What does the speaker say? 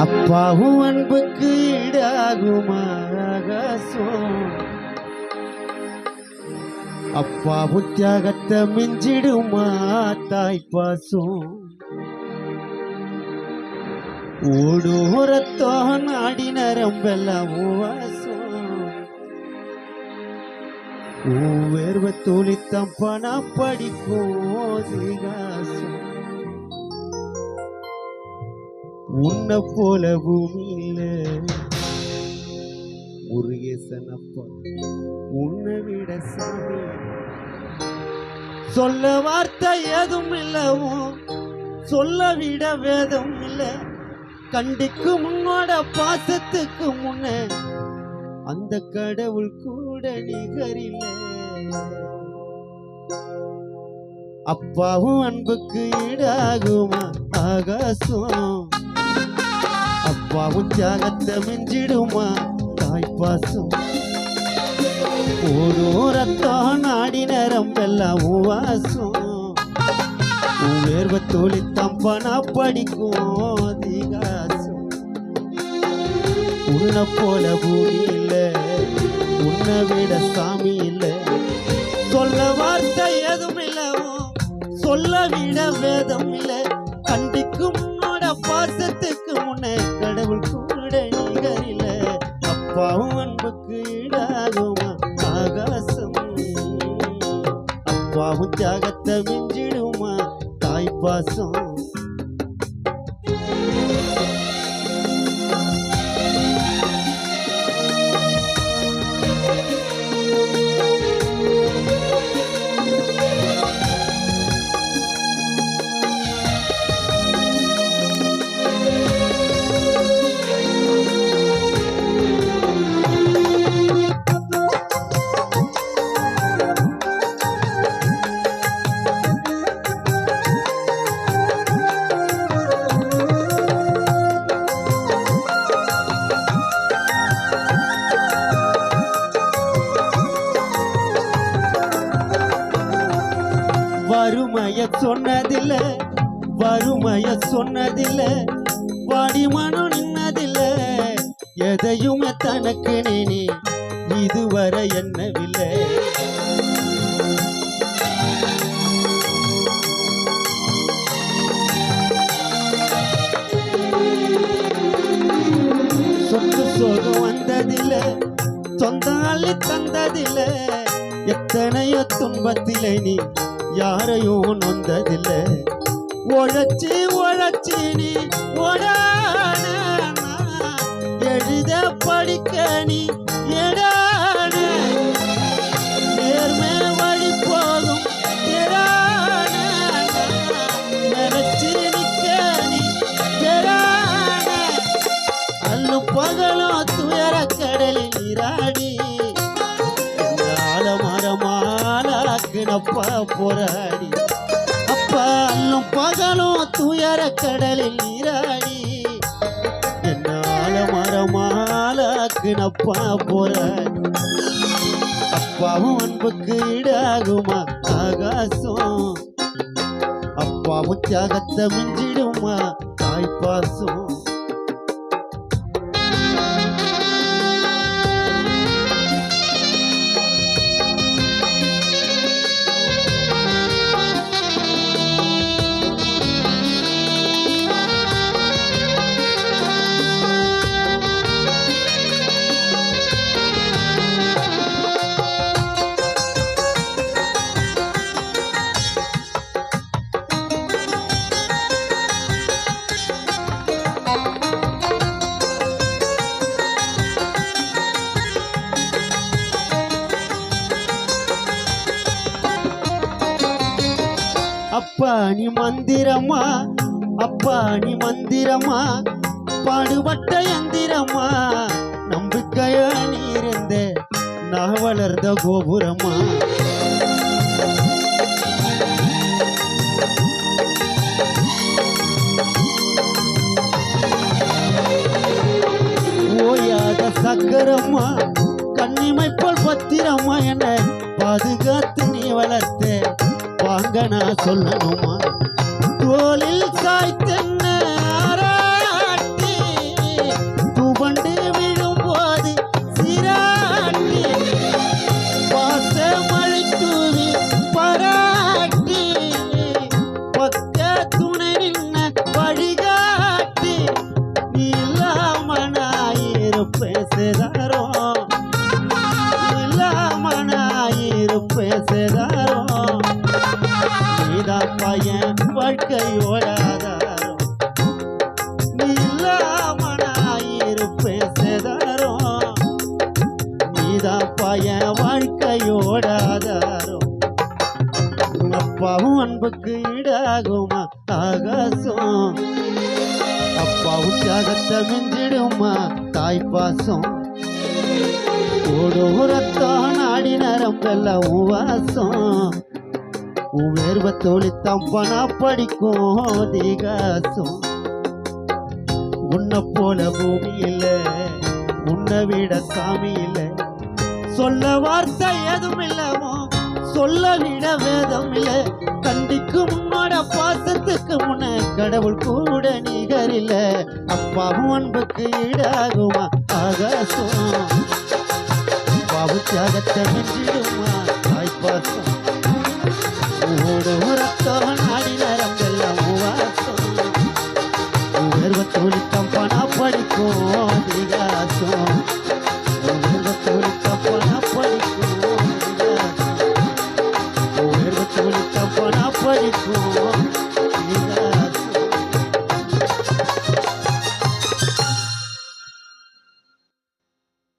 அப்பாவும் அன்புக்கு ஈடாகுமா ஆகாசம், அப்பாவும் தியாகத்தை மிஞ்சிடுமா தாய்ப்பாசம். ஓடோரத்தோ நாடி நரம்பெல்லாம் வாசம், வேர்வை தோழித்தம் பணா படிக்கும் திகாசம். உன்னை போல பூமியில முருகேசன் அப்பா உன்னை விட சாமி. சொல்ல வார்த்தை ஏதும் இல்லவும், சொல்ல விட வேதம் இல்லை. கண்டிக்கு முன்னோட பாசத்துக்கு முன்ன அந்த கடவுள் கூட நிகரில்ல. அப்பாவும் அன்புக்கு ஈடாகுமா ஆகாசம், அப்பாவும் தியாகத்தை மிஞ்சிடுமா தாய்ப்பாசம். ஒரு ரத்தம் நாடி நரம்பெல்லாம் வாசம், வேர்வை தோழி தம்பனா படிக்கும் திகாசம். உன்னை போல பூமி இல்லை, உன்னை விட சாமி இல்லை. சொல்ல வார்த்தை எதுவும் இல்லவோ, சொல்ல விட வேதம் இல்லை. கண்டிக்கும் உன்னோட பாசத்துக்கு முன்னே கடவுள் கூட நிகரில்ல. அப்பாவும் அன்புக்கு ஈடாகுமா ஆகாசம், அப்பாவும் தியாகத்தை மிஞ்சிடுமா தாய்ப்பாசம். வறுமைய சொன்னதில்ல, வறுமைய சொன்னதில்ல, வாடி மனு நின்னதில்ல. எதையுமே தனக்கு நீ இதுவரை என்னவில்லை. சொத்து சோகம் வந்ததில்ல, சொந்த அள்ளி தந்ததில்ல. எத்தனையோ துன்பத்திலே நீ யாரையும் நொந்ததில்ல. உழைச்சி உழைச்சி நீ ஓடான, எழுத படிக்க நீ எடான. நேர்மை வழி போகும் எடான, நினைச்சு நிக்க நீ எடான. அல்லும் பகலும் துயர கடலில் நீராடி மரமாலாக்குனப்பா போராடி. அப்பா அல்லும் பகலும் துயர கடலில் நீராடி என்னால மரமாலாக்குனப்பா போராடி. அப்பாவும் அன்புக்கு ஈடாகுமா ஆகாசம், அப்பாவும் தியாகத்தை மிஞ்சிடுமா தாய்ப்பாசம். அப்பா நீ மந்திரமா, அப்பா நீ மந்திரமா, பாடுபட்ட எந்திரமா. நம்பிக்கையா நீ இருந்த நான் வளர்ந்த கோபுரமா. ஓயாத சக்கரமா, கண்ணிமை போல் பத்திரமா. என்ன பாதுகாத்து நீ வளர்த்த வாங்க நான் சொல்லணுமா. தோளில் சாய்த்தென்ன ஆராட்டி அன்புக்கு ஈடாகுமா ஆகாசம் அப்பாவும் தியாகத்தை மிஞ்சிடுமா தாய் பாசம் ஓடும் ரத்தம் நாடி நரம்பெல்லாம் வாசம் உன் வேர்வை தோழித்தான் பணா படிக்கும் திகாசம் உன்னை போல பூமி இல்லை உன்னை விட சாமி இல்லை சொல்ல வார்த்தை எதுவும் இல்லமோ சொல்ல விட வேதம் இல்லை கண்டிக்கும் உன்னோட பாசத்துக்கு முன்ன கடவுள் கூட நிகர் இல்லை அப்பாவும் அன்புக்கு ஈடாகுமா ஆகாசம் அப்பாவும் தியாகத்தை மிஞ்சிடுமா தாய்ப்பாசம் ஓடும் ரத்தம் நாடி நரம்பெல்லாம் வாசம் உயர்வ தொழித்தம் பணா படிக்கும் திகாசம் உயர்வ தொழித்தம் பணா படிக்கும் திகாசம் உயர்வ தொழித்தம் பணா படிக்கும்